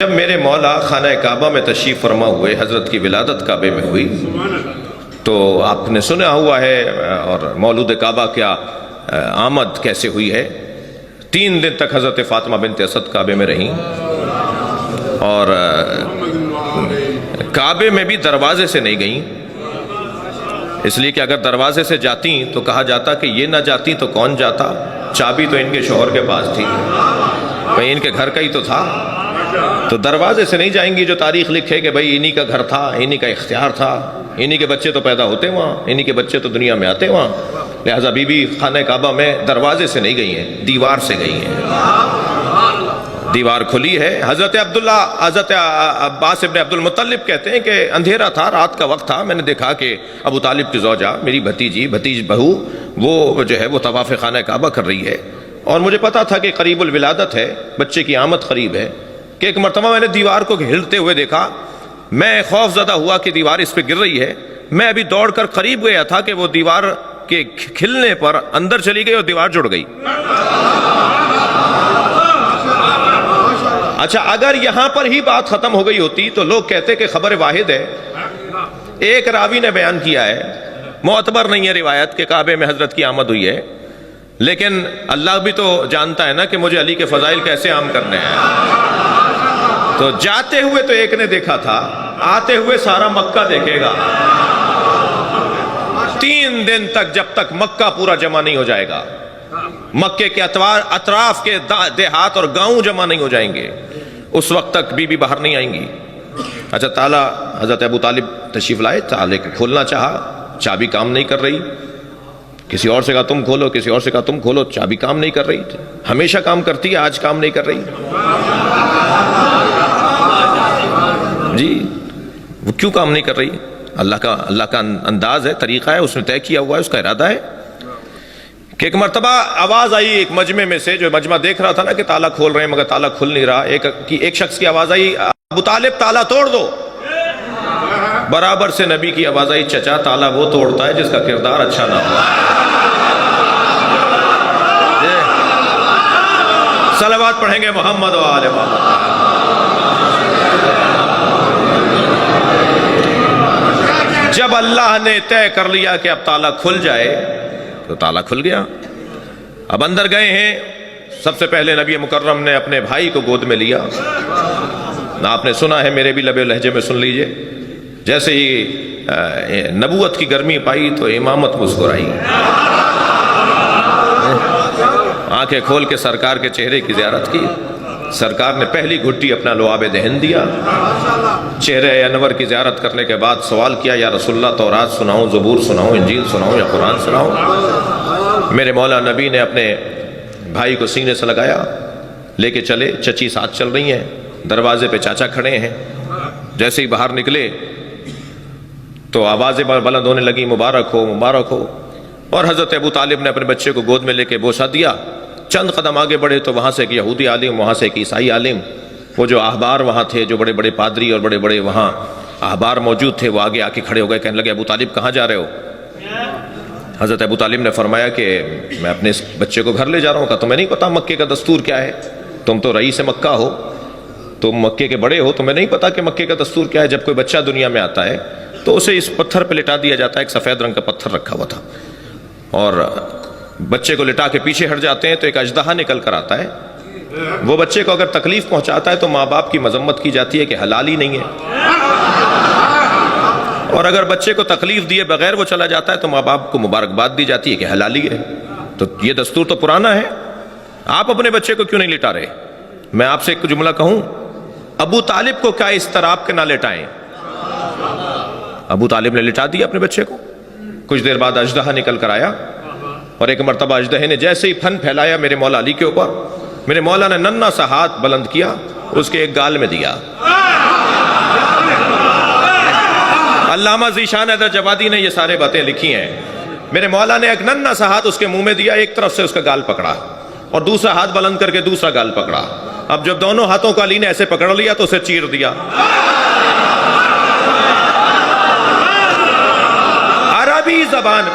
جب میرے مولا خانہ کعبہ میں تشریف فرما ہوئے، حضرت کی ولادت کعبے میں ہوئی، تو آپ نے سنا ہوا ہے اور مولود کعبہ کیا آمد کیسے ہوئی ہے۔ 3 دن تک حضرت فاطمہ بنت اسد کعبے میں رہیں، اور کعبے میں بھی دروازے سے نہیں گئیں، اس لیے کہ اگر دروازے سے جاتی تو کہا جاتا کہ یہ نہ جاتی تو کون جاتا، چابی تو ان کے شوہر کے پاس تھی، کہیں ان کے گھر کا ہی تو تھا، تو دروازے سے نہیں جائیں گی۔ جو تاریخ لکھے کہ بھئی انہی کا گھر تھا، انہی کا اختیار تھا، انہی کے بچے تو پیدا ہوتے وہاں، انہی کے بچے تو دنیا میں آتے وہاں، لہذا بی بی خانہ کعبہ میں دروازے سے نہیں گئی ہیں، دیوار سے گئی ہیں۔ دیوار کھلی ہے۔ حضرت عباس ابن عبد المطلب کہتے ہیں کہ اندھیرا تھا، رات کا وقت تھا، میں نے دیکھا کہ ابو طالب کی زوجہ، میری بھتیج بہو، وہ جو ہے وہ طواف خانہ کعبہ کر رہی ہے، اور مجھے پتا تھا کہ قریب الولادت ہے، بچے کی آمد قریب ہے، کہ ایک مرتبہ میں نے دیوار کو ہلتے ہوئے دیکھا، میں خوف زدہ ہوا کہ دیوار اس پہ گر رہی ہے، میں ابھی دوڑ کر قریب گیا تھا کہ وہ دیوار کے کھلنے پر اندر چلی گئی اور دیوار جڑ گئی۔ اچھا، اگر یہاں پر ہی بات ختم ہو گئی ہوتی تو لوگ کہتے کہ خبر واحد ہے، ایک راوی نے بیان کیا ہے، معتبر نہیں ہے روایت کہ کعبے میں حضرت کی آمد ہوئی ہے، لیکن اللہ بھی تو جانتا ہے نا کہ مجھے علی کے فضائل کیسے عام کرنے ہیں۔ تو جاتے ہوئے تو ایک نے دیکھا تھا، آتے ہوئے سارا مکہ دیکھے گا۔ 3 دن تک، جب تک مکہ پورا جمع نہیں ہو جائے گا، مکے کے اطراف کے دیہات اور گاؤں جمع نہیں ہو جائیں گے، اس وقت تک بی بی باہر نہیں آئیں گی۔ اچھا، تالا حضرت ابو طالب تشریف لائے، تالے کو کھولنا چاہا، چابی کام نہیں کر رہی، کسی اور سے کہا تم کھولو، کسی اور سے کہا تم کھولو، چابی کام نہیں کر رہی، ہمیشہ کام کرتی ہے، آج کام نہیں کر رہی۔ جی، وہ کیوں کام نہیں کر رہی؟ اللہ کا انداز ہے، طریقہ ہے، اس نے طے کیا ہوا ہے، اس کا ارادہ ہے کہ ایک مرتبہ آواز آئی ایک مجمع میں سے، جو مجمع دیکھ رہا تھا نا کہ تالا کھول رہے ہیں مگر تالا کھل نہیں رہا، ایک شخص کی آواز آئی، ابو طالب تالا توڑ دو۔ برابر سے نبی کی آواز آئی، چچا تالا وہ توڑتا ہے جس کا کردار اچھا نہ ہو۔ صلوات پڑھیں گے محمد و آل محمد۔ جب اللہ نے طے کر لیا کہ اب تالا کھل جائے تو تالا کھل گیا۔ اب اندر گئے ہیں، سب سے پہلے نبی مکرم نے اپنے بھائی کو گود میں لیا۔ آپ نے سنا ہے، میرے بھی لبے لہجے میں سن لیجئے، جیسے ہی نبوت کی گرمی پائی تو امامت مسکرائی، آنکھیں کھول کے سرکار کے چہرے کی زیارت کی۔ سرکار نے پہلی گھٹی اپنا لعاب دہن دیا، چہرے انور کی زیارت کرنے کے بعد سوال کیا، یا رسول اللہ تورات سناؤں، زبور سناؤں، انجیل سناؤں یا قرآن سناؤں؟ میرے مولا نبی نے اپنے بھائی کو سینے سے لگایا، لے کے چلے، چچی ساتھ چل رہی ہیں، دروازے پہ چاچا کھڑے ہیں۔ جیسے ہی باہر نکلے تو آوازیں بلند ہونے لگی، مبارک ہو مبارک ہو، اور حضرت ابو طالب نے اپنے بچے کو گود میں لے کے بوسہ دیا۔ چند قدم آگے بڑھے تو وہاں سے ایک یہودی عالم، وہاں سے ایک عیسائی عالم، وہ جو احبار وہاں تھے، جو بڑے بڑے پادری اور بڑے بڑے وہاں احبار موجود تھے، وہ آگے آ کے کھڑے ہو گئے، کہنے لگے ابو طالب کہاں جا رہے ہو؟ حضرت ابو طالب نے فرمایا کہ میں اپنے اس بچے کو گھر لے جا رہا ہوں۔ کہا تمہیں نہیں پتا مکے کا دستور کیا ہے؟ تم تو رئیس مکہ ہو، تم مکے کے بڑے ہو، تمہیں نہیں پتا کہ مکے کا دستور کیا ہے؟ جب کوئی بچہ دنیا میں آتا ہے تو اسے اس پتھر پہ لٹا دیا جاتا ہے، ایک سفید رنگ کا پتھر رکھا ہوا تھا، اور بچے کو لٹا کے پیچھے ہٹ جاتے ہیں تو ایک اژدہا نکل کر آتا ہے، وہ بچے کو اگر تکلیف پہنچاتا ہے تو ماں باپ کی مذمت کی جاتی ہے کہ حلال ہی نہیں ہے، اور اگر بچے کو تکلیف دیے بغیر وہ چلا جاتا ہے تو ماں باپ کو مبارکباد دی جاتی ہے کہ حلالی ہے۔ تو یہ دستور تو پرانا ہے، آپ اپنے بچے کو کیوں نہیں لٹا رہے؟ میں آپ سے ایک جملہ کہوں، ابو طالب کو کیا اس طرح آپ کے نہ لٹائیں؟ ابو طالب نے لٹا دیا اپنے بچے کو۔ کچھ دیر بعد اژدہا نکل کر آیا، اور ایک مرتبہ اژدہے نے جیسے ہی پھن پھیلایا میرے مولا علی کے اوپر، میرے مولا نے ننھا سا ہاتھ بلند کیا، اس کے ایک گال میں دیا۔ علامہ ذیشان حیدر جوادی نے یہ سارے باتیں لکھی ہیں۔ میرے مولا نے ایک ننھا سا ہاتھ اس کے منہ میں دیا، ایک طرف سے اس کا گال پکڑا اور دوسرا ہاتھ بلند کر کے دوسرا گال پکڑا۔ اب جب دونوں ہاتھوں کو علی نے ایسے پکڑ لیا تو اسے چیر دیا۔ عربی زبان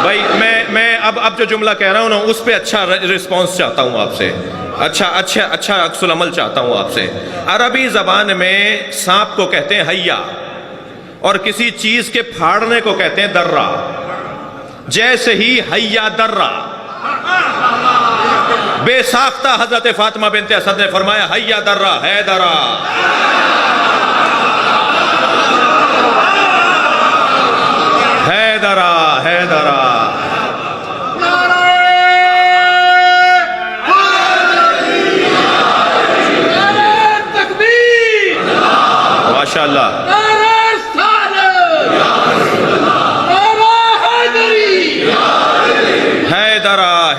بھائی، میں اب جو جملہ کہہ رہا ہوں نا اس پہ اچھا رسپانس چاہتا ہوں آپ سے، اچھا عکس العمل چاہتا ہوں آپ سے۔ عربی زبان میں سانپ کو کہتے ہیں حیا، اور کسی چیز کے پھاڑنے کو کہتے ہیں درہ۔ جیسے ہی حیا درہ بے ساختہ حضرت فاطمہ بنت اسد نے فرمایا حیا درہ ہے درہ، ہے درہ ہے درہ۔ ماشاءاللہ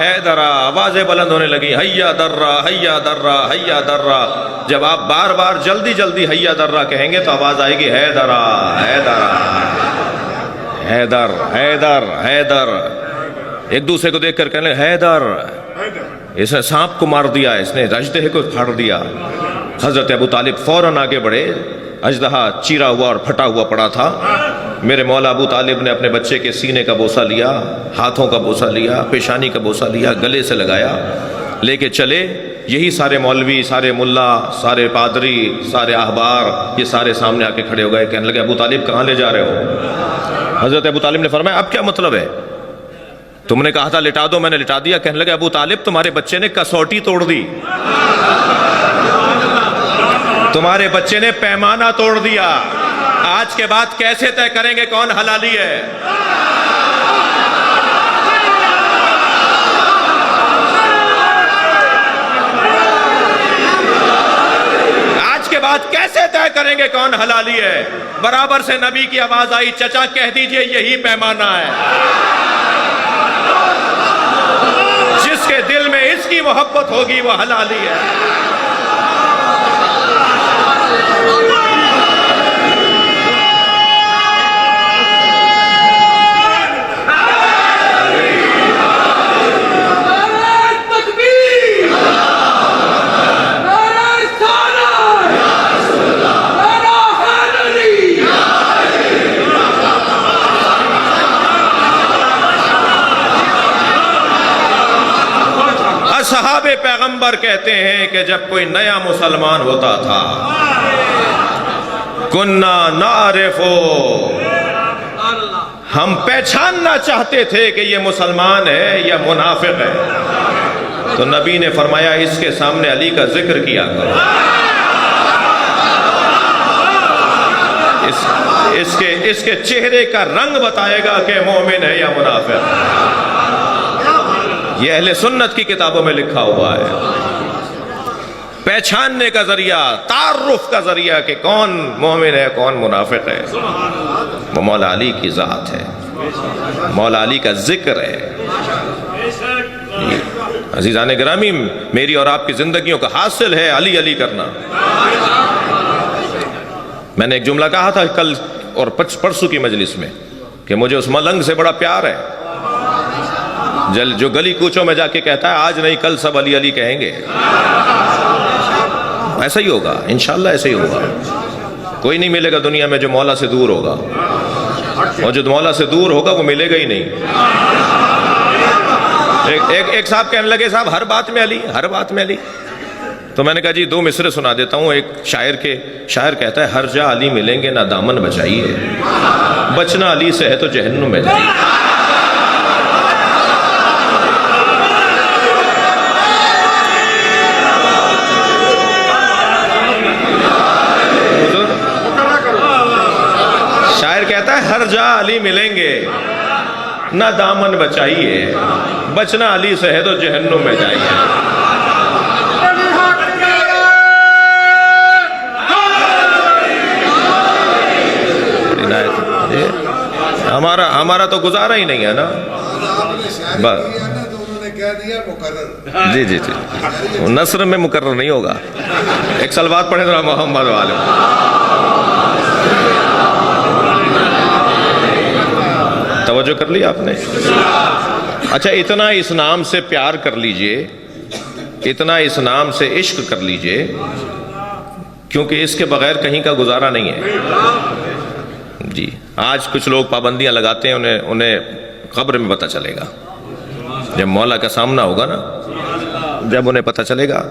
حیدرہ، آوازیں بلند ہونے لگی، حیا درہ حیا درہ حیا درہ۔ جب آپ بار بار جلدی جلدی حیا درہ کہیں گے تو آواز آئے گی حیدرہ حیدرہ حیدر حیدر حیدر۔ ایک دوسرے کو دیکھ کر کہنے لگے حیدر، اس نے سانپ کو مار دیا، اس نے اژدہے کو پھاڑ دیا۔ حضرت ابو طالب فوراً آگے بڑھے، اژدہا چیرا ہوا اور پھٹا ہوا پڑا تھا۔ میرے مولا ابو طالب نے اپنے بچے کے سینے کا بوسہ لیا، ہاتھوں کا بوسہ لیا، پیشانی کا بوسہ لیا، گلے سے لگایا، لے کے چلے۔ یہی سارے مولوی، سارے ملا، سارے پادری، سارے احبار، یہ سارے سامنے آ کے کھڑے ہو گئے، کہنے لگے ابو طالب کہاں لے جا رہے ہو؟ حضرت ابو طالب نے فرمایا اب کیا مطلب ہے؟ تم نے کہا تھا لٹا دو، میں نے لٹا دیا۔ کہنے لگے ابو طالب تمہارے بچے نے کسوٹی توڑ دی، تمہارے بچے نے پیمانہ توڑ دیا، آج کے بعد کیسے طے کریں گے کون حلالی ہے؟ آج کے بعد کیسے طے کریں گے کون حلالی ہے؟ برابر سے نبی کی آواز آئی، چچا کہہ دیجئے یہی پیمانہ ہے، جس کے دل میں اس کی محبت ہوگی وہ حلالی ہے۔ صحاب پیغمبر کہتے ہیں کہ جب کوئی نیا مسلمان ہوتا تھا، کننا نعرفو، ہم پہچاننا چاہتے تھے کہ یہ مسلمان ہے یا منافق ہے، تو نبی نے فرمایا اس کے سامنے علی کا ذکر کیا کرو، اس کے چہرے کا رنگ بتائے گا کہ مومن ہے یا منافق ہے۔ یہ اہل سنت کی کتابوں میں لکھا ہوا ہے، پہچاننے کا ذریعہ، تعارف کا ذریعہ کہ کون مومن ہے کون منافق ہے، وہ مولا علی کی ذات ہے، مولا علی کا ذکر ہے۔ عزیزان گرامی، میری اور آپ کی زندگیوں کا حاصل ہے علی علی کرنا۔ میں نے ایک جملہ کہا تھا کل اور پرسوں کی مجلس میں کہ مجھے اس ملنگ سے بڑا پیار ہے جو گلی کوچوں میں جا کے کہتا ہے آج نہیں کل سب علی علی کہیں گے۔ ایسا ہی ہوگا انشاءاللہ، ایسا ہی ہوگا۔ کوئی نہیں ملے گا دنیا میں جو مولا سے دور ہوگا، اور جو مولا سے دور ہوگا وہ ملے گا ہی نہیں۔ ایک صاحب کہنے لگے صاحب ہر بات میں علی، ہر بات میں علی۔ تو میں نے کہا جی دو مصرے سنا دیتا ہوں۔ ایک شاعر کہتا ہے ہر جا علی ملیں گے نہ دامن بچائیے، بچنا علی سے ہے تو جہنم میں جائیے۔ ہر جا علی ملیں گے نہ دامن بچائیے، بچنا علی سے ہے تو جہنم میں جائیے۔ ہمارا تو گزارا ہی نہیں ہے نا۔ جی جی جی، نثر میں مقرر نہیں ہوگا۔ ایک سلوات پڑھیں ذرا محمد والے۔ توجہ کر لی آپ نے؟ اچھا، اتنا اس نام سے پیار کر لیجئے، اتنا اس نام سے عشق کر لیجئے، کیونکہ اس کے بغیر کہیں کا گزارا نہیں ہے۔ جی، آج کچھ لوگ پابندیاں لگاتے ہیں، انہیں قبر میں پتہ چلے گا۔ جب مولا کا سامنا ہوگا نا، جب انہیں پتہ چلے گا